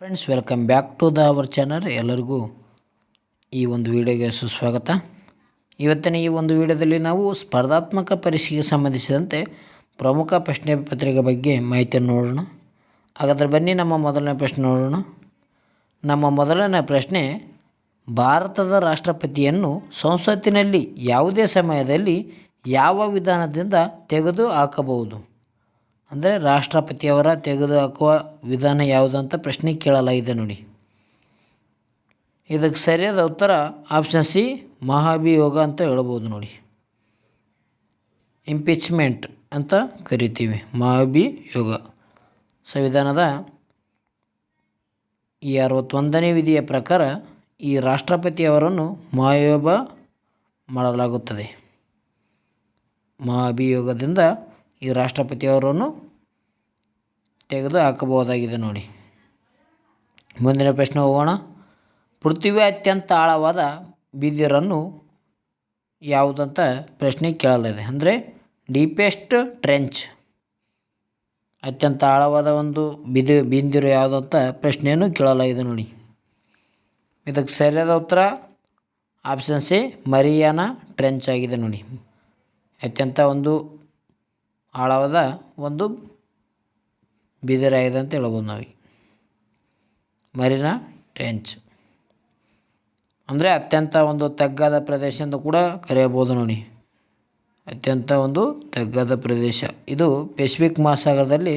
Friends, welcome back to our channel. ಎಲ್ಲರಿಗೂ ಈ ಒಂದು ವಿಡಿಯೋಗೆ ಸುಸ್ವಾಗತ. ಇವತ್ತಿನ ಈ ಒಂದು ವಿಡಿಯೋದಲ್ಲಿ ನಾವು ಸ್ಪರ್ಧಾತ್ಮಕ ಪರೀಕ್ಷೆಗೆ ಸಂಬಂಧಿಸಿದಂತೆ ಪ್ರಮುಖ ಪ್ರಶ್ನೆ ಪತ್ರಿಕೆ ಬಗ್ಗೆ ಮಾಹಿತಿಯನ್ನು ನೋಡೋಣ. ಹಾಗಾದರೆ ಬನ್ನಿ ನಮ್ಮ ಮೊದಲನೇ ಪ್ರಶ್ನೆ ನೋಡೋಣ. ನಮ್ಮ ಮೊದಲನೇ ಪ್ರಶ್ನೆ, ಭಾರತದ ರಾಷ್ಟ್ರಪತಿಯನ್ನು ಸಂಸತ್ತಿನಲ್ಲಿ ಯಾವುದೇ ಸಮಯದಲ್ಲಿ ಯಾವ ವಿಧಾನದಿಂದ ತೆಗೆದು ಹಾಕಬಹುದು? ಅಂದರೆ ರಾಷ್ಟ್ರಪತಿಯವರ ತೆಗೆದುಹಾಕುವ ವಿಧಾನ ಯಾವುದು ಅಂತ ಪ್ರಶ್ನೆ ಕೇಳಲಾಗಿದೆ ನೋಡಿ. ಇದಕ್ಕೆ ಸರಿಯಾದ ಉತ್ತರ ಆಪ್ಷನ್ ಸಿ, ಮಹಾಭಿಯೋಗ ಅಂತ ಹೇಳ್ಬೋದು ನೋಡಿ. ಇಂಪೀಚ್ಮೆಂಟ್ ಅಂತ ಕರಿತೀವಿ, ಮಹಾಭಿಯೋಗ. ಸಂವಿಧಾನದ ಈ 61ನೇ ವಿಧಿಯ ಪ್ರಕಾರ ಈ ರಾಷ್ಟ್ರಪತಿಯವರನ್ನು ಮಹಾಭಿಯೋಗ ಮಾಡಲಾಗುತ್ತದೆ. ಮಹಾಭಿಯೋಗದಿಂದ ಈ ರಾಷ್ಟ್ರಪತಿಯವರನ್ನು ತೆಗೆದು ಹಾಕಬಹುದಾಗಿದೆ ನೋಡಿ. ಮುಂದಿನ ಪ್ರಶ್ನೆ ಹೋಗೋಣ. ಪೃಥ್ವಿಯ ಅತ್ಯಂತ ಆಳವಾದ ಬಿದಿರನ್ನು ಯಾವುದಂತ ಪ್ರಶ್ನೆ ಕೇಳಲಾಗಿದೆ. ಅಂದರೆ ಡೀಪೆಸ್ಟ್ ಟ್ರೆಂಚ್, ಅತ್ಯಂತ ಆಳವಾದ ಒಂದು ಬಿದಿರು ಯಾವುದಂತ ಪ್ರಶ್ನೆಯನ್ನು ಕೇಳಲಾಗಿದೆ ನೋಡಿ. ಇದಕ್ಕೆ ಸರಿಯಾದ ಉತ್ತರ ಆಪ್ಷನ್ ಸಿ, ಮರಿಯಾನಾ ಟ್ರೆಂಚ್ ಆಗಿದೆ ನೋಡಿ. ಅತ್ಯಂತ ಒಂದು ಆಳವಾದ ಒಂದು ಬಿದಿರಾಗಿದೆ ಅಂತ ಹೇಳ್ಬೋದು ನಾವು. ಮರಿನಾ ಟ್ರೆಂಚ್ ಅಂದರೆ ಅತ್ಯಂತ ಒಂದು ತಗ್ಗಾದ ಪ್ರದೇಶ ಅಂತ ಕೂಡ ಕರೆಯಬಹುದು ನೋಡಿ. ಅತ್ಯಂತ ಒಂದು ತಗ್ಗಾದ ಪ್ರದೇಶ, ಇದು ಪೆಸಿಫಿಕ್ ಮಹಾಸಾಗರದಲ್ಲಿ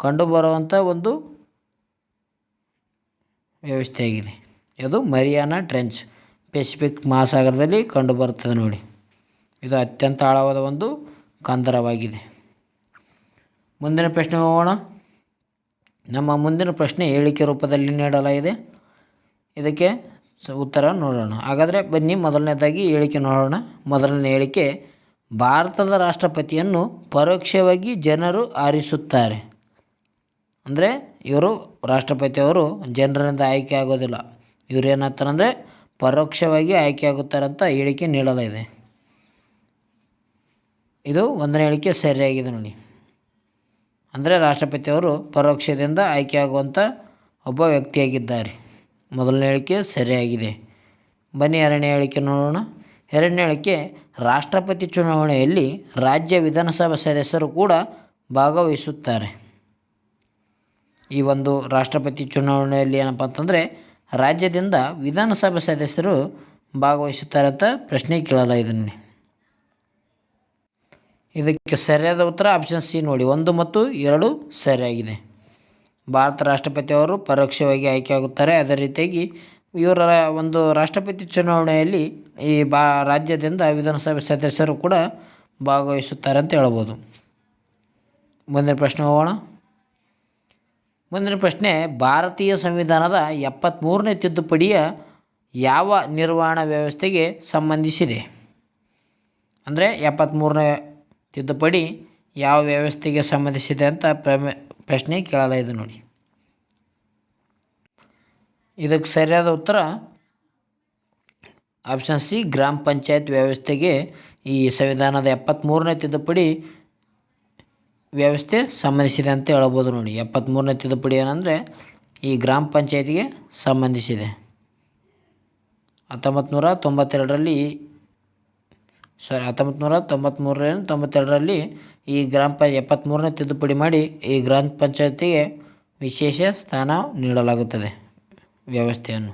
ಕಂಡುಬರುವಂಥ ಒಂದು ವ್ಯವಸ್ಥೆಯಾಗಿದೆ. ಇದು ಮರಿಯಾನಾ ಟ್ರೆಂಚ್ ಪೆಸಿಫಿಕ್ ಮಹಾಸಾಗರದಲ್ಲಿ ಕಂಡುಬರುತ್ತದೆ ನೋಡಿ. ಇದು ಅತ್ಯಂತ ಆಳವಾದ ಒಂದು ಕಂದರವಾಗಿದೆ. ಮುಂದಿನ ಪ್ರಶ್ನೆ ಹೋಗೋಣ. ನಮ್ಮ ಮುಂದಿನ ಪ್ರಶ್ನೆ ಹೇಳಿಕೆ ರೂಪದಲ್ಲಿ ನೀಡಲಾಗಿದೆ. ಇದಕ್ಕೆ ಉತ್ತರ ನೋಡೋಣ. ಹಾಗಾದರೆ ಬನ್ನಿ ಮೊದಲನೇದಾಗಿ ಹೇಳಿಕೆ ನೋಡೋಣ. ಮೊದಲನೇ ಹೇಳಿಕೆ, ಭಾರತದ ರಾಷ್ಟ್ರಪತಿಯನ್ನು ಪರೋಕ್ಷವಾಗಿ ಜನರು ಆರಿಸುತ್ತಾರೆ. ಅಂದರೆ ಇವರು ರಾಷ್ಟ್ರಪತಿಯವರು ಜನರಿಂದ ಆಯ್ಕೆ ಆಗೋದಿಲ್ಲ, ಇವರು ಏನಾಗ್ತಾರಂದರೆ ಪರೋಕ್ಷವಾಗಿ ಆಯ್ಕೆ ಆಗುತ್ತಾರೆ ಅಂತ ಹೇಳಿಕೆ ನೀಡಲಾಗಿದೆ. ಇದು ಒಂದನೇ ಹೇಳಿಕೆ ಸರಿಯಾಗಿದೆ ನೋಡಿ. ಅಂದರೆ ರಾಷ್ಟ್ರಪತಿಯವರು ಪರೋಕ್ಷದಿಂದ ಆಯ್ಕೆಯಾಗುವಂಥ ಒಬ್ಬ ವ್ಯಕ್ತಿಯಾಗಿದ್ದಾರೆ. ಮೊದಲನೇ ಹೇಳಿಕೆ ಸರಿಯಾಗಿದೆ. ಬನ್ನಿ ಎರಡನೇ ಹೇಳಿಕೆ ನೋಡೋಣ. ಎರಡನೇ ಹೇಳಿಕೆ, ರಾಷ್ಟ್ರಪತಿ ಚುನಾವಣೆಯಲ್ಲಿ ರಾಜ್ಯ ವಿಧಾನಸಭಾ ಸದಸ್ಯರು ಕೂಡ ಭಾಗವಹಿಸುತ್ತಾರೆ. ಈ ಒಂದು ರಾಷ್ಟ್ರಪತಿ ಚುನಾವಣೆಯಲ್ಲಿ ಏನಪ್ಪ ಅಂತಂದರೆ ರಾಜ್ಯದಿಂದ ವಿಧಾನಸಭಾ ಸದಸ್ಯರು ಭಾಗವಹಿಸುತ್ತಾರೆ ಅಂತ ಪ್ರಶ್ನೆ ಕೇಳಲಾಗಿದೆ ನೋಡಿ. ಇದಕ್ಕೆ ಸರಿಯಾದ ಉತ್ತರ ಆಪ್ಷನ್ ಸಿ ನೋಡಿ, 1 ಮತ್ತು 2 ಸರಿಯಾಗಿದೆ. ಭಾರತ ರಾಷ್ಟ್ರಪತಿಯವರು ಪರೋಕ್ಷವಾಗಿ ಆಯ್ಕೆಯಾಗುತ್ತಾರೆ. ಅದೇ ರೀತಿಯಾಗಿ ಇವರ ಒಂದು ರಾಷ್ಟ್ರಪತಿ ಚುನಾವಣೆಯಲ್ಲಿ ಈ ರಾಜ್ಯದಿಂದ ವಿಧಾನಸಭೆ ಸದಸ್ಯರು ಕೂಡ ಭಾಗವಹಿಸುತ್ತಾರೆ ಅಂತ ಹೇಳ್ಬೋದು. ಮುಂದಿನ ಪ್ರಶ್ನೆ ಹೋಗೋಣ. ಮುಂದಿನ ಪ್ರಶ್ನೆ, ಭಾರತೀಯ ಸಂವಿಧಾನದ 73ನೇ ತಿದ್ದುಪಡಿಯ ಯಾವ ನಿರ್ವಹಣಾ ವ್ಯವಸ್ಥೆಗೆ ಸಂಬಂಧಿಸಿದೆ? ಅಂದರೆ 73ನೇ ತಿದ್ದುಪಡಿ ಯಾವ ವ್ಯವಸ್ಥೆಗೆ ಸಂಬಂಧಿಸಿದೆ ಅಂತ ಪ್ರಶ್ನೆ ಕೇಳಲಾಗಿದೆ ನೋಡಿ. ಇದಕ್ಕೆ ಸರಿಯಾದ ಉತ್ತರ ಆಪ್ಷನ್ ಸಿ, ಗ್ರಾಮ ಪಂಚಾಯತ್ ವ್ಯವಸ್ಥೆಗೆ ಈ ಸಂವಿಧಾನದ 73ನೇ ತಿದ್ದುಪಡಿ ವ್ಯವಸ್ಥೆ ಸಂಬಂಧಿಸಿದೆ ಅಂತ ಹೇಳ್ಬೋದು ನೋಡಿ. 73ನೇ ತಿದ್ದುಪಡಿ ಏನಂದರೆ ಈ ಗ್ರಾಮ ಪಂಚಾಯತಿಗೆ ಸಂಬಂಧಿಸಿದೆ. 1992ರಲ್ಲಿ ಈ 73ನೇ ತಿದ್ದುಪಡಿ ಮಾಡಿ ಈ ಗ್ರಾಮ ಪಂಚಾಯತಿಗೆ ವಿಶೇಷ ಸ್ಥಾನ ನೀಡಲಾಗುತ್ತದೆ ವ್ಯವಸ್ಥೆಯನ್ನು.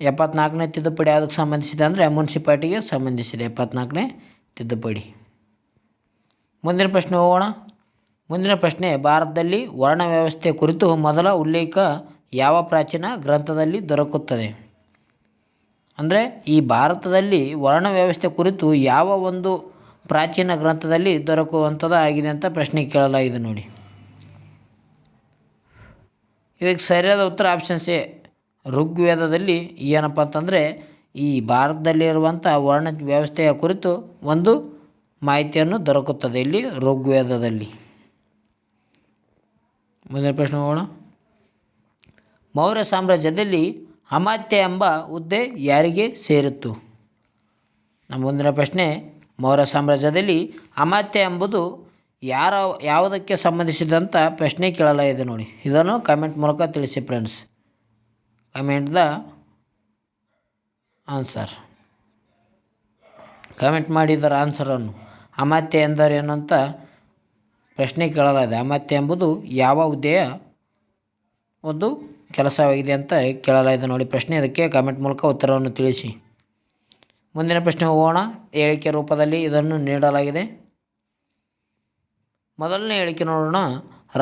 74ನೇ ತಿದ್ದುಪಡಿ ಯಾವುದಕ್ಕೆ ಸಂಬಂಧಿಸಿದೆ ಅಂದರೆ ಮುನ್ಸಿಪಾಲ್ಟಿಗೆ ಸಂಬಂಧಿಸಿದೆ 74ನೇ ತಿದ್ದುಪಡಿ. ಮುಂದಿನ ಪ್ರಶ್ನೆ ಹೋಗೋಣ. ಮುಂದಿನ ಪ್ರಶ್ನೆ, ಭಾರತದಲ್ಲಿ ವರ್ಣ ವ್ಯವಸ್ಥೆ ಕುರಿತು ಮೊದಲ ಉಲ್ಲೇಖ ಯಾವ ಪ್ರಾಚೀನ ಗ್ರಂಥದಲ್ಲಿ ದೊರಕುತ್ತದೆ? ಅಂದರೆ ಈ ಭಾರತದಲ್ಲಿ ವರ್ಣ ವ್ಯವಸ್ಥೆ ಕುರಿತು ಯಾವ ಒಂದು ಪ್ರಾಚೀನ ಗ್ರಂಥದಲ್ಲಿ ದೊರಕುವಂಥದ್ದು ಆಗಿದೆ ಅಂತ ಪ್ರಶ್ನೆ ಕೇಳಲಾಗಿದೆ ನೋಡಿ. ಇದಕ್ಕೆ ಸರಿಯಾದ ಉತ್ತರ ಆಪ್ಷನ್ ಸಿ, ಋಗ್ವೇದದಲ್ಲಿ ಏನಪ್ಪ ಅಂತಂದರೆ ಈ ಭಾರತದಲ್ಲಿರುವಂಥ ವರ್ಣ ವ್ಯವಸ್ಥೆಯ ಕುರಿತು ಒಂದು ಮಾಹಿತಿಯನ್ನು ದೊರಕುತ್ತದೆ ಇಲ್ಲಿ ಋಗ್ವೇದದಲ್ಲಿ. ಮುಂದಿನ ಪ್ರಶ್ನೆ ಹೋಗೋಣ. ಮೌರ್ಯ ಸಾಮ್ರಾಜ್ಯದಲ್ಲಿ ಅಮಾತ್ಯ ಎಂಬ ಹುದ್ದೆ ಯಾರಿಗೆ ಸೇರಿತ್ತು? ನಮ್ಮ ಮುಂದಿನ ಪ್ರಶ್ನೆ, ಮೌರ್ಯ ಸಾಮ್ರಾಜ್ಯದಲ್ಲಿ ಅಮಾತ್ಯ ಎಂಬುದು ಯಾರ ಯಾವುದಕ್ಕೆ ಸಂಬಂಧಿಸಿದಂಥ ಪ್ರಶ್ನೆ ಕೇಳಲಾಗಿದೆ ನೋಡಿ. ಇದನ್ನು ಕಮೆಂಟ್ ಮೂಲಕ ತಿಳಿಸಿ friends. Comment the answer. Comment ಮಾಡಿದರ ಆನ್ಸರನ್ನು. ಅಮಾತ್ಯ ಎಂದರೇನು ಅಂತ ಪ್ರಶ್ನೆ ಕೇಳಲಾಗಿದೆ. ಅಮಾತ್ಯ ಎಂಬುದು ಯಾವ ಹುದ್ದೆಯ ಒಂದು ಕೆಲಸವಾಗಿದೆ ಅಂತ ಕೇಳಲಾಗಿದೆ ನೋಡಿ ಪ್ರಶ್ನೆ. ಅದಕ್ಕೆ ಕಮೆಂಟ್ ಮೂಲಕ ಉತ್ತರವನ್ನು ತಿಳಿಸಿ. ಮುಂದಿನ ಪ್ರಶ್ನೆ ಹೋಗೋಣ. ಹೇಳಿಕೆ ರೂಪದಲ್ಲಿ ಇದನ್ನು ನೀಡಲಾಗಿದೆ. ಮೊದಲನೇ ಹೇಳಿಕೆ ನೋಡೋಣ.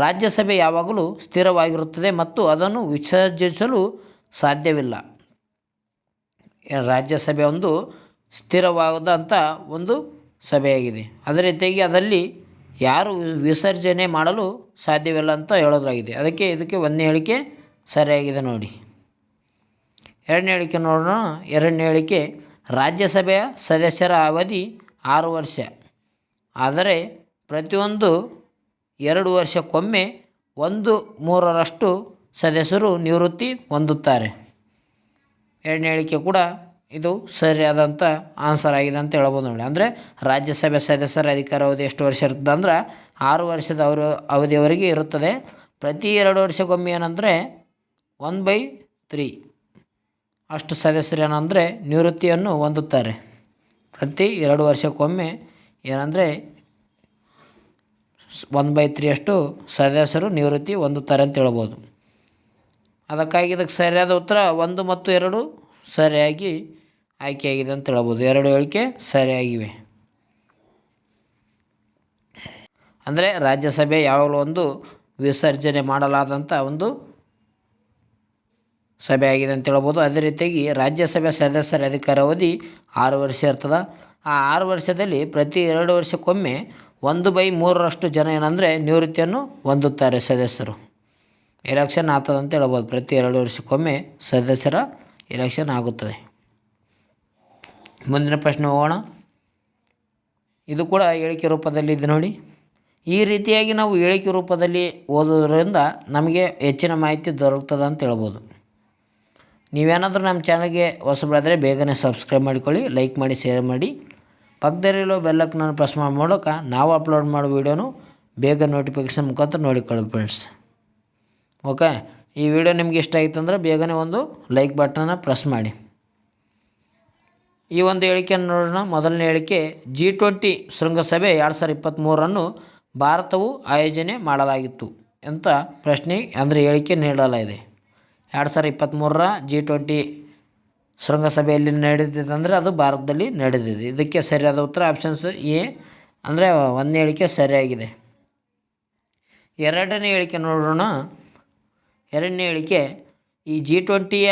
ರಾಜ್ಯಸಭೆ ಯಾವಾಗಲೂ ಸ್ಥಿರವಾಗಿರುತ್ತದೆ ಮತ್ತು ಅದನ್ನು ವಿಸರ್ಜಿಸಲು ಸಾಧ್ಯವಿಲ್ಲ. ರಾಜ್ಯಸಭೆ ಒಂದು ಸ್ಥಿರವಾದಂಥ ಒಂದು ಸಭೆಯಾಗಿದೆ. ಅದೇ ರೀತಿಯಾಗಿ ಅದರಲ್ಲಿ ಯಾರು ವಿಸರ್ಜನೆ ಮಾಡಲು ಸಾಧ್ಯವಿಲ್ಲ ಅಂತ ಹೇಳೋದಾಗಿದೆ. ಇದಕ್ಕೆ ಒಂದನೇ ಹೇಳಿಕೆ ಸರಿಯಾಗಿದೆ ನೋಡಿ. ಎರಡನೇ ಹೇಳಿಕೆ ನೋಡೋಣ. ಎರಡನೇ ಹೇಳಿಕೆ ರಾಜ್ಯಸಭೆಯ ಸದಸ್ಯರ ಅವಧಿ 6 ವರ್ಷ. ಆದರೆ ಪ್ರತಿಯೊಂದು 2 ವರ್ಷಕ್ಕೊಮ್ಮೆ 1/3 ಸದಸ್ಯರು ನಿವೃತ್ತಿ ಹೊಂದುತ್ತಾರೆ. ಎರಡನೇ ಹೇಳಿಕೆ ಕೂಡ ಇದು ಸರಿಯಾದಂಥ ಆನ್ಸರ್ ಆಗಿದೆ ಅಂತ ಹೇಳ್ಬೋದು ನೋಡಿ. ಅಂದರೆ ರಾಜ್ಯಸಭೆ ಸದಸ್ಯರ ಅಧಿಕಾರ ಅವಧಿ ಎಷ್ಟು ವರ್ಷ ಇರ್ತದೆ ಅಂದ್ರೆ 6 ವರ್ಷದ ಅವಧಿಯವರೆಗೆ ಇರುತ್ತದೆ. ಪ್ರತಿ 2 ವರ್ಷಕ್ಕೊಮ್ಮೆ ಏನಂದರೆ 1/3 ಅಷ್ಟು ಸದಸ್ಯರು ಏನಂದರೆ ನಿವೃತ್ತಿಯನ್ನು ಹೊಂದುತ್ತಾರೆ. ಪ್ರತಿ 2 ವರ್ಷಕ್ಕೊಮ್ಮೆ ಏನಂದರೆ 1/3 ಸದಸ್ಯರು ನಿವೃತ್ತಿ ಹೊಂದುತ್ತಾರೆ ಅಂತ ಹೇಳ್ಬೋದು. ಅದಕ್ಕಾಗಿ ಇದಕ್ಕೆ ಸರಿಯಾದ ಉತ್ತರ 1 ಮತ್ತು 2 ಸರಿಯಾಗಿ ಆಯ್ಕೆಯಾಗಿದೆ ಅಂತ ಹೇಳ್ಬೋದು. 2 ಹೇಳಿಕೆ ಸರಿಯಾಗಿವೆ. ಅಂದರೆ ರಾಜ್ಯಸಭೆ ಯಾವಾಗಲೂ ಒಂದು ವಿಸರ್ಜನೆ ಮಾಡಲಾದಂಥ ಒಂದು ಸಭೆ ಆಗಿದೆ ಅಂತ ಹೇಳ್ಬೋದು. ಅದೇ ರೀತಿಯಾಗಿ ರಾಜ್ಯಸಭೆ ಸದಸ್ಯರ ಅಧಿಕಾರಾವಧಿ 6 ವರ್ಷ ಇರ್ತದೆ. ಆ 6 ವರ್ಷದಲ್ಲಿ ಪ್ರತಿ 2 ವರ್ಷಕ್ಕೊಮ್ಮೆ 1/3 ಜನ ಏನಂದರೆ ನಿವೃತ್ತಿಯನ್ನು ಹೊಂದುತ್ತಾರೆ ಸದಸ್ಯರು. ಎಲೆಕ್ಷನ್ ಆಗ್ತದೆ ಅಂತ ಹೇಳ್ಬೋದು. ಪ್ರತಿ 2 ವರ್ಷಕ್ಕೊಮ್ಮೆ ಸದಸ್ಯರ ಎಲೆಕ್ಷನ್ ಆಗುತ್ತದೆ. ಮುಂದಿನ ಪ್ರಶ್ನೆ ಹೋಗೋಣ. ಇದು ಕೂಡ ಹೇಳಿಕೆ ರೂಪದಲ್ಲಿ ಇದೆ ನೋಡಿ. ಈ ರೀತಿಯಾಗಿ ನಾವು ಹೇಳಿಕೆ ರೂಪದಲ್ಲಿ ಓದೋದ್ರಿಂದ ನಮಗೆ ಹೆಚ್ಚಿನ ಮಾಹಿತಿ ದೊರಕುತ್ತದೆ ಅಂತ ಹೇಳ್ಬೋದು. ನೀವೇನಾದರೂ ನಮ್ಮ ಚಾನಲ್ಗೆ ಹೊಸಬರಾದರೆ ಬೇಗನೆ ಸಬ್ಸ್ಕ್ರೈಬ್ ಮಾಡಿಕೊಳ್ಳಿ, ಲೈಕ್ ಮಾಡಿ, ಶೇರ್ ಮಾಡಿ. ಪಕ್ಕದಲ್ಲಿರೋ ಬೆಲ್ಲೈಕನನ್ನು ಪ್ರೆಸ್ ಮಾಡೋ ಮೂಲಕ ನಾವು ಅಪ್ಲೋಡ್ ಮಾಡೋ ವೀಡಿಯೋನು ಬೇಗ ನೋಟಿಫಿಕೇಷನ್ ಮುಖಾಂತರ ನೋಡಿಕೊಳ್ಳಿ ಫ್ರೆಂಡ್ಸ್. ಓಕೆ, ಈ ವಿಡಿಯೋ ನಿಮಗೆ ಇಷ್ಟ ಆಯಿತು ಅಂದರೆ ಬೇಗನೆ ಒಂದು ಲೈಕ್ ಬಟನ್ನ ಪ್ರೆಸ್ ಮಾಡಿ. ಈ ಒಂದು ಹೇಳಿಕೆಯನ್ನು ನೋಡೋಣ. ಮೊದಲನೇ ಹೇಳಿಕೆ G20 ಶೃಂಗಸಭೆ 2023 ಭಾರತವು ಆಯೋಜನೆ ಮಾಡಲಾಗಿತ್ತು ಅಂತ ಪ್ರಶ್ನೆ ಅಂದರೆ ಹೇಳಿಕೆ ನೀಡಲಾಗಿದೆ. 2023 G20 ಶೃಂಗಸಭೆಯಲ್ಲಿ ನಡೆದಿದೆ ಅಂದರೆ ಅದು ಭಾರತದಲ್ಲಿ ನಡೆದಿದೆ. ಇದಕ್ಕೆ ಸರಿಯಾದ ಉತ್ತರ ಆಪ್ಷನ್ಸ್ ಎ ಅಂದರೆ ಒಂದನೇ ಹೇಳಿಕೆ ಸರಿಯಾಗಿದೆ. ಎರಡನೇ ಹೇಳಿಕೆ ನೋಡೋಣ. ಎರಡನೇ ಹೇಳಿಕೆ ಈ G20ಯ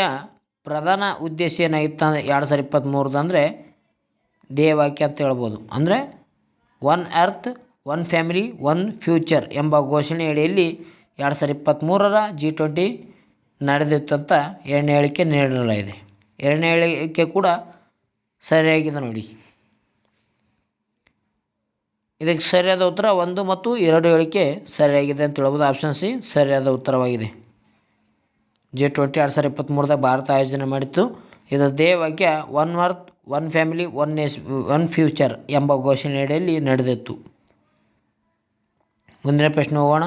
ಪ್ರಧಾನ ಉದ್ದೇಶ ಏನಾಗಿತ್ತು ಅಂದರೆ 2023 ಅಂದರೆ ಧ್ಯೇಯವಾಕ್ಯ ಅಂತ ಹೇಳ್ಬೋದು. ಅಂದರೆ 1 ಅರ್ತ್ 1 ಫ್ಯಾಮಿಲಿ 1 ಫ್ಯೂಚರ್ ಎಂಬ ಘೋಷಣೆ ಅಡಿಯಲ್ಲಿ 2023 G20 ನಡೆದಿತ್ತು ಅಂತ ಎರಡನೇ ಹೇಳಿಕೆ ನೀಡಲಾಗಿದೆ. ಎರಡನೇ ಹೇಳಿಕೆ ಕೂಡ ಸರಿಯಾಗಿದೆ ನೋಡಿ. ಇದಕ್ಕೆ ಸರಿಯಾದ ಉತ್ತರ 1 ಮತ್ತು 2 ಹೇಳಿಕೆ ಸರಿಯಾಗಿದೆ ಅಂತ ಹೇಳ್ಬೋದು. ಆಪ್ಷನ್ ಸಿ ಸರಿಯಾದ ಉತ್ತರವಾಗಿದೆ. G20 2023 ಭಾರತ ಆಯೋಜನೆ ಮಾಡಿತ್ತು. ಇದರ ಧ್ಯೇಯವಾಕ್ಯ 1 ಅರ್ತ್ 1 ಫ್ಯಾಮಿಲಿ 1 ಫ್ಯೂಚರ್ ಎಂಬ ಘೋಷಣೆಯಡಿಯಲ್ಲಿ ನಡೆದಿತ್ತು. ಮುಂದಿನ ಪ್ರಶ್ನೆ ಹೋಗೋಣ.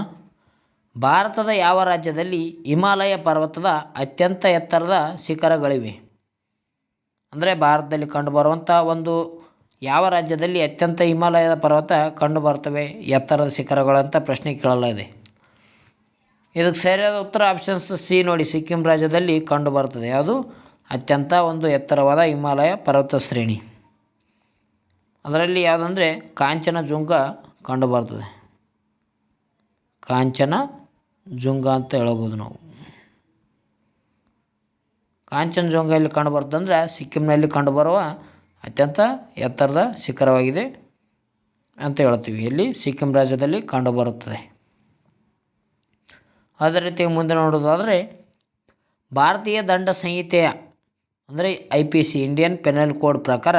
ಭಾರತದ ಯಾವ ರಾಜ್ಯದಲ್ಲಿ ಹಿಮಾಲಯ ಪರ್ವತದ ಅತ್ಯಂತ ಎತ್ತರದ ಶಿಖರಗಳಿವೆ? ಅಂದರೆ ಭಾರತದಲ್ಲಿ ಕಂಡುಬರುವಂಥ ಒಂದು ಯಾವ ರಾಜ್ಯದಲ್ಲಿ ಅತ್ಯಂತ ಹಿಮಾಲಯದ ಪರ್ವತ ಕಂಡುಬರ್ತವೆ ಎತ್ತರದ ಶಿಖರಗಳು ಅಂತ ಪ್ರಶ್ನೆ ಕೇಳಲಾಗಿದೆ. ಇದಕ್ಕೆ ಸರಿಯಾದ ಉತ್ತರ ಆಪ್ಷನ್ಸ್ ಸಿ ನೋಡಿ. ಸಿಕ್ಕಿಂ ರಾಜ್ಯದಲ್ಲಿ ಕಂಡುಬರ್ತದೆ. ಯಾವುದು ಅತ್ಯಂತ ಒಂದು ಎತ್ತರವಾದ ಹಿಮಾಲಯ ಪರ್ವತ ಶ್ರೇಣಿ. ಅದರಲ್ಲಿ ಯಾವುದಂದರೆ ಕಾಂಚನಜುಂಗ ಕಂಡುಬರ್ತದೆ. ಕಾಂಚನಜುಂಗ ಅಂತ ಹೇಳ್ಬೋದು ನಾವು. ಕಾಂಚನಜುಂಗ ಎಲ್ಲಿ ಕಂಡುಬರ್ತದೆ ಅಂದರೆ ಸಿಕ್ಕಿಂನಲ್ಲಿ ಕಂಡುಬರುವ ಅತ್ಯಂತ ಎತ್ತರದ ಶಿಖರವಾಗಿದೆ ಅಂತ ಹೇಳ್ತೀವಿ. ಇಲ್ಲಿ ಸಿಕ್ಕಿಂ ರಾಜ್ಯದಲ್ಲಿ ಕಂಡುಬರುತ್ತದೆ. ಅದೇ ರೀತಿ ಮುಂದೆ ನೋಡೋದಾದರೆ ಭಾರತೀಯ ದಂಡ ಸಂಹಿತೆಯ ಅಂದರೆ IPC ಇಂಡಿಯನ್ ಪೆನಲ್ ಕೋಡ್ ಪ್ರಕಾರ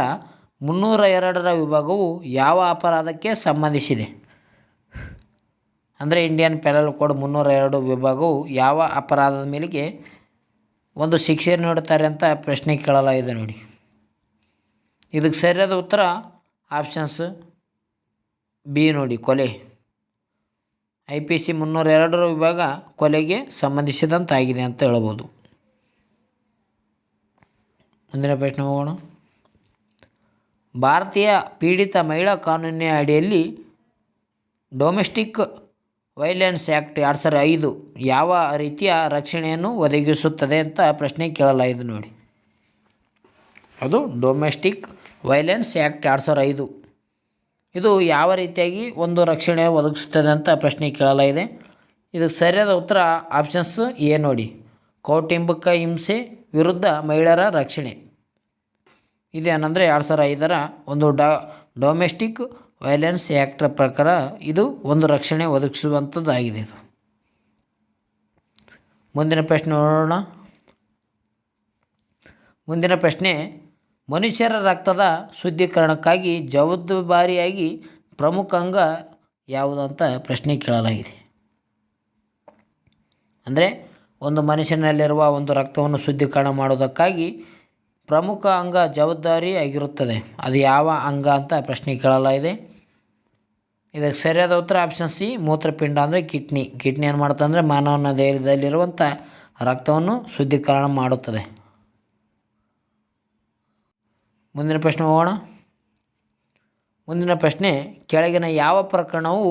302ರ ವಿಭಾಗವು ಯಾವ ಅಪರಾಧಕ್ಕೆ ಸಂಬಂಧಿಸಿದೆ? ಅಂದರೆ ಇಂಡಿಯನ್ ಪೆನಲ್ ಕೋಡ್ 302 ವಿಭಾಗವು ಯಾವ ಅಪರಾಧದ ಮೇಲೆಗೆ ಒಂದು ಶಿಕ್ಷೆ ನೀಡುತ್ತಾರೆ ಅಂತ ಪ್ರಶ್ನೆ ಕೇಳಲಾಗಿದೆ ನೋಡಿ. ಇದಕ್ಕೆ ಸರಿಯಾದ ಉತ್ತರ ಆಪ್ಷನ್ಸ್ ಬಿ ನೋಡಿ, ಕೊಲೆ. IPC 302 ವಿಭಾಗ ಕೊಲೆಗೆ ಸಂಬಂಧಿಸಿದಂತಾಗಿದೆ ಅಂತ ಹೇಳ್ಬೋದು. ಮುಂದಿನ ಪ್ರಶ್ನೆ ಹೋಗೋಣ. ಭಾರತೀಯ ಪೀಡಿತ ಮಹಿಳಾ ಕಾನೂನಿನ ಅಡಿಯಲ್ಲಿ ಡೊಮೆಸ್ಟಿಕ್ ವೈಲೆನ್ಸ್ ಆ್ಯಕ್ಟ್ 2005 ಯಾವ ರೀತಿಯ ರಕ್ಷಣೆಯನ್ನು ಒದಗಿಸುತ್ತದೆ ಅಂತ ಪ್ರಶ್ನೆ ಕೇಳಲಾಗಿದೆ ನೋಡಿ. ಅದು ಡೊಮೆಸ್ಟಿಕ್ ವೈಲೆನ್ಸ್ ಆ್ಯಕ್ಟ್ 2005 ಇದು ಯಾವ ರೀತಿಯಾಗಿ ಒಂದು ರಕ್ಷಣೆ ಒದಗಿಸುತ್ತದೆ ಅಂತ ಪ್ರಶ್ನೆ ಕೇಳಲಾಗಿದೆ. ಇದಕ್ಕೆ ಸರಿಯಾದ ಉತ್ತರ ಆಪ್ಷನ್ಸ್ ಎ ನೋಡಿ, ಕೌಟುಂಬಿಕ ಹಿಂಸೆ ವಿರುದ್ಧ ಮಹಿಳೆಯರ ರಕ್ಷಣೆ. ಇದೇನಂದರೆ 2005ರ ಒಂದು ಡೊಮೆಸ್ಟಿಕ್ ವೈಲೆನ್ಸ್ ಆ್ಯಕ್ಟ್ ಪ್ರಕಾರ ಇದು ಒಂದು ರಕ್ಷಣೆ ಒದಗಿಸುವಂಥದ್ದಾಗಿದೆ. ಇದು ಮುಂದಿನ ಪ್ರಶ್ನೆ ನೋಡೋಣ. ಮುಂದಿನ ಪ್ರಶ್ನೆ, ಮನುಷ್ಯರ ರಕ್ತದ ಶುದ್ಧೀಕರಣಕ್ಕಾಗಿ ಜವಾಬ್ದಾರಿಯಾಗಿ ಪ್ರಮುಖ ಅಂಗ ಯಾವುದು ಅಂತ ಪ್ರಶ್ನೆ ಕೇಳಲಾಗಿದೆ. ಅಂದರೆ ಒಂದು ಮನುಷ್ಯನಲ್ಲಿರುವ ಒಂದು ರಕ್ತವನ್ನು ಶುದ್ಧೀಕರಣ ಮಾಡೋದಕ್ಕಾಗಿ ಪ್ರಮುಖ ಅಂಗ ಜವಾಬ್ದಾರಿ ಆಗಿರುತ್ತದೆ. ಅದು ಯಾವ ಅಂಗ ಅಂತ ಪ್ರಶ್ನೆ ಕೇಳಲಾಗಿದೆ. ಇದಕ್ಕೆ ಸರಿಯಾದ ಉತ್ತರ ಆಪ್ಷನ್ ಸಿ, ಮೂತ್ರಪಿಂಡ ಅಂದರೆ ಕಿಡ್ನಿ. ಕಿಡ್ನಿ ಏನು ಮಾಡುತ್ತೆ ಅಂದರೆ ಮಾನವನ ದೇಹದಲ್ಲಿರುವಂಥ ರಕ್ತವನ್ನು ಶುದ್ಧೀಕರಣ ಮಾಡುತ್ತದೆ. ಮುಂದಿನ ಪ್ರಶ್ನೆ ಹೋಗೋಣ. ಮುಂದಿನ ಪ್ರಶ್ನೆ, ಕೆಳಗಿನ ಯಾವ ಪ್ರಕರಣವು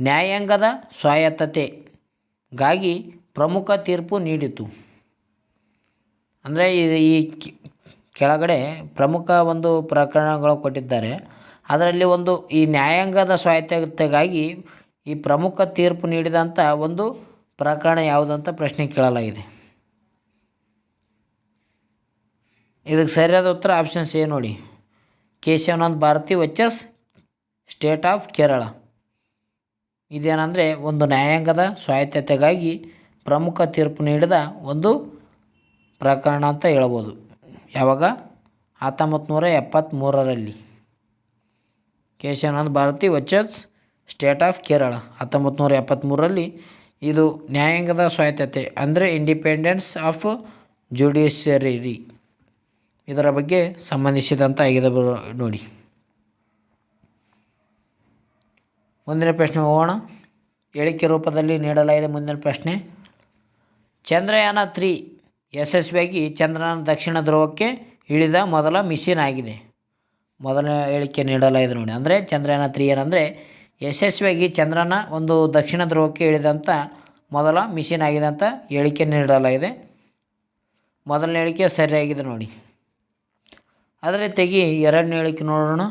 ನ್ಯಾಯಾಂಗದ ಸ್ವಾಯತ್ತತೆಗಾಗಿ ಪ್ರಮುಖ ತೀರ್ಪು ನೀಡಿತು? ಅಂದರೆ ಈ ಕೆಳಗಡೆ ಪ್ರಮುಖ ಒಂದು ಪ್ರಕರಣಗಳು ಕೊಟ್ಟಿದ್ದಾರೆ. ಅದರಲ್ಲಿ ಒಂದು ಈ ನ್ಯಾಯಾಂಗದ ಸ್ವಾಯತ್ತತೆಗಾಗಿ ಈ ಪ್ರಮುಖ ತೀರ್ಪು ನೀಡಿದಂಥ ಒಂದು ಪ್ರಕರಣ ಯಾವುದು ಅಂತ ಪ್ರಶ್ನೆ ಕೇಳಲಾಗಿದೆ. ಇದಕ್ಕೆ ಸರಿಯಾದ ಉತ್ತರ ಆಪ್ಷನ್ಸ್ ಎ ನೋಡಿ, Kesavananda Bharati versus state of Kerala. ಇದೇನೆಂದರೆ ಒಂದು ನ್ಯಾಯಾಂಗದ ಸ್ವಾಯತ್ತತೆಗಾಗಿ ಪ್ರಮುಖ ತೀರ್ಪು ನೀಡಿದ ಒಂದು ಪ್ರಕರಣ ಅಂತ ಹೇಳ್ಬೋದು. ಯಾವಾಗ? 1973ರಲ್ಲಿ Kesavananda Bharati versus state of Kerala 1973ರಲ್ಲಿ ಇದು ನ್ಯಾಯಾಂಗದ ಸ್ವಾಯತ್ತತೆ ಅಂದರೆ ಇಂಡಿಪೆಂಡೆನ್ಸ್ ಆಫ್ ಜುಡಿಷಿಯರಿ ಇದರ ಬಗ್ಗೆ ಸಂಬಂಧಿಸಿದಂಥ ಆಗಿದೆ ನೋಡಿ. ಮುಂದಿನ ಪ್ರಶ್ನೆ ಹೋಗೋಣ. ಹೇಳಿಕೆ ರೂಪದಲ್ಲಿ ನೀಡಲಾಗಿದೆ. ಮುಂದಿನ ಪ್ರಶ್ನೆ, ಚಂದ್ರಯಾನ 3 ಯಶಸ್ವಿಯಾಗಿ ಚಂದ್ರನ ದಕ್ಷಿಣ ಧ್ರುವಕ್ಕೆ ಇಳಿದ ಮೊದಲ ಮಿಷನ್ ಆಗಿದೆ. ಮೊದಲನೇ ಹೇಳಿಕೆ ನೀಡಲಾಗಿದೆ ನೋಡಿ. ಅಂದರೆ ಚಂದ್ರಯಾನ 3 ಏನಂದರೆ ಯಶಸ್ವಿಯಾಗಿ ಚಂದ್ರನ ಒಂದು ದಕ್ಷಿಣ ಧ್ರುವಕ್ಕೆ ಇಳಿದಂಥ ಮೊದಲ ಮಿಷನ್ ಆಗಿದೆ ಅಂತ ಹೇಳಿಕೆ ನೀಡಲಾಗಿದೆ. ಮೊದಲನೇ ಹೇಳಿಕೆ ಸರಿಯಾಗಿದೆ ನೋಡಿ. ಅದೇ ರೀತಿಯಾಗಿ ಎರಡನೇ ಹೇಳಿಕೆ ನೋಡೋಣ.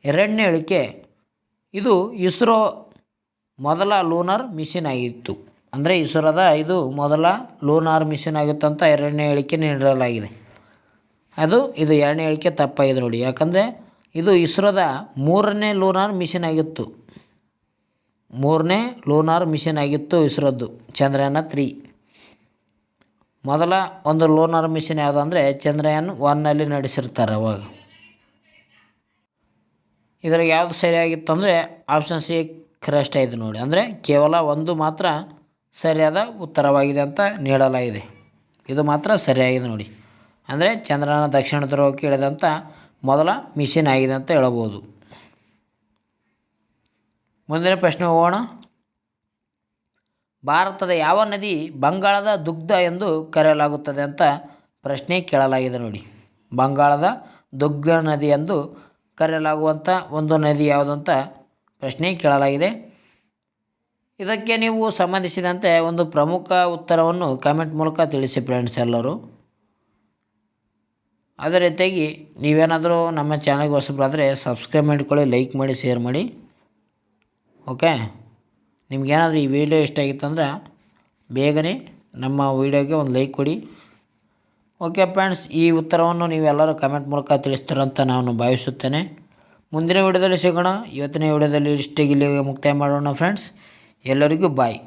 ಎರಡನೇ ಹೇಳಿಕೆ, ಇದು ಇಸ್ರೋ ಮೊದಲ ಲೂನಾರ್ ಮಿಷನ್ ಆಗಿತ್ತು. ಅಂದರೆ ಇಸ್ರೋದ ಇದು ಮೊದಲ ಲೂನಾರ್ ಮಿಷನ್ ಆಗಿತ್ತು ಅಂತ ಎರಡನೇ ಹೇಳಿಕೆ ನೀಡಲಾಗಿದೆ. ಇದು ಎರಡನೇ ಹೇಳಿಕೆ ತಪ್ಪಾಗಿದೆ ನೋಡಿ. ಯಾಕಂದರೆ ಇದು ಇಸ್ರೋದ ಮೂರನೇ ಲೂನಾರ್ ಮಿಷನ್ ಆಗಿತ್ತು. ಮೂರನೇ ಲೂನಾರ್ ಮಿಷನ್ ಆಗಿತ್ತು ಇಸ್ರೋದ್ದು ಚಂದ್ರಯಾನ 3. ಮೊದಲ ಒಂದು ಲೂನಾರ್ ಮಿಷನ್ ಯಾವುದು ಅಂದರೆ ಚಂದ್ರಯಾನ್ 1ನಲ್ಲಿ ನಡೆಸಿರ್ತಾರೆ ಅವಾಗ. ಇದ್ರಾಗ ಯಾವುದು ಸರಿಯಾಗಿತ್ತು ಅಂದರೆ ಆಪ್ಷನ್ ಸಿ ಕರೆಕ್ಟ್ ಆಯಿತು ನೋಡಿ. ಅಂದರೆ ಕೇವಲ ಒಂದು ಮಾತ್ರ ಸರಿಯಾದ ಉತ್ತರವಾಗಿದೆ ಅಂತ ನೀಡಲಾಗಿದೆ. ಇದು ಮಾತ್ರ ಸರಿಯಾಗಿದೆ ನೋಡಿ. ಅಂದರೆ ಚಂದ್ರನ ದಕ್ಷಿಣ ಧ್ರುವಕ್ಕೆ ಇಳಿದಂಥ ಮೊದಲ ಮಿಷನ್ ಆಗಿದೆ ಅಂತ ಹೇಳ್ಬೋದು. ಮುಂದಿನ ಪ್ರಶ್ನೆ ಹೋಗೋಣ. ಭಾರತದ ಯಾವ ನದಿ ಬಂಗಾಳದ ದುಗ್ಧ ಎಂದು ಕರೆಯಲಾಗುತ್ತದೆ ಅಂತ ಪ್ರಶ್ನೆ ಕೇಳಲಾಗಿದೆ ನೋಡಿ. ಬಂಗಾಳದ ದುಗ್ಧ ನದಿ ಎಂದು ಕರೆಯಲಾಗುವಂಥ ಒಂದು ನದಿ ಯಾವುದು ಅಂತ ಪ್ರಶ್ನೆ ಕೇಳಲಾಗಿದೆ. ಇದಕ್ಕೆ ನೀವು ಸಂಬಂಧಿಸಿದಂತೆ ಒಂದು ಪ್ರಮುಖ ಉತ್ತರವನ್ನು ಕಾಮೆಂಟ್ ಮೂಲಕ ತಿಳಿಸಿ ಫ್ರೆಂಡ್ಸ್ ಎಲ್ಲರೂ. ಅದೇ ರೀತಿಯಾಗಿ ನೀವೇನಾದರೂ ನಮ್ಮ ಚಾನಲ್ಗೆ ಹೊಸಬರಾದರೆ ಸಬ್ಸ್ಕ್ರೈಬ್ ಮಾಡಿಕೊಳ್ಳಿ, ಲೈಕ್ ಮಾಡಿ, ಶೇರ್ ಮಾಡಿ. ಓಕೆ, ನಿಮಗೇನಾದರೂ ಈ ವಿಡಿಯೋ ಇಷ್ಟ ಆಗಿತ್ತಂದ್ರೆ ಬೇಗನೆ ನಮ್ಮ ವಿಡಿಯೋಗೆ ಒಂದು ಲೈಕ್ ಕೊಡಿ. ಓಕೆ ಫ್ರೆಂಡ್ಸ್, ಈ ಉತ್ತರವನ್ನು ನೀವೆಲ್ಲರೂ ಕಮೆಂಟ್ ಮೂಲಕ ತಿಳಿಸ್ತೀರಂತ ನಾನು ಭಾವಿಸುತ್ತೇನೆ. ಮುಂದಿನ ವಿಡಿಯೋದಲ್ಲಿ ಸಿಗೋಣ. ಇವತ್ತಿನ ವಿಡಿಯೋದಲ್ಲಿ ಇಲ್ಲಿಗೆ ಮುಕ್ತಾಯ ಮಾಡೋಣ ಫ್ರೆಂಡ್ಸ್. ಎಲ್ಲರಿಗೂ ಬಾಯ್.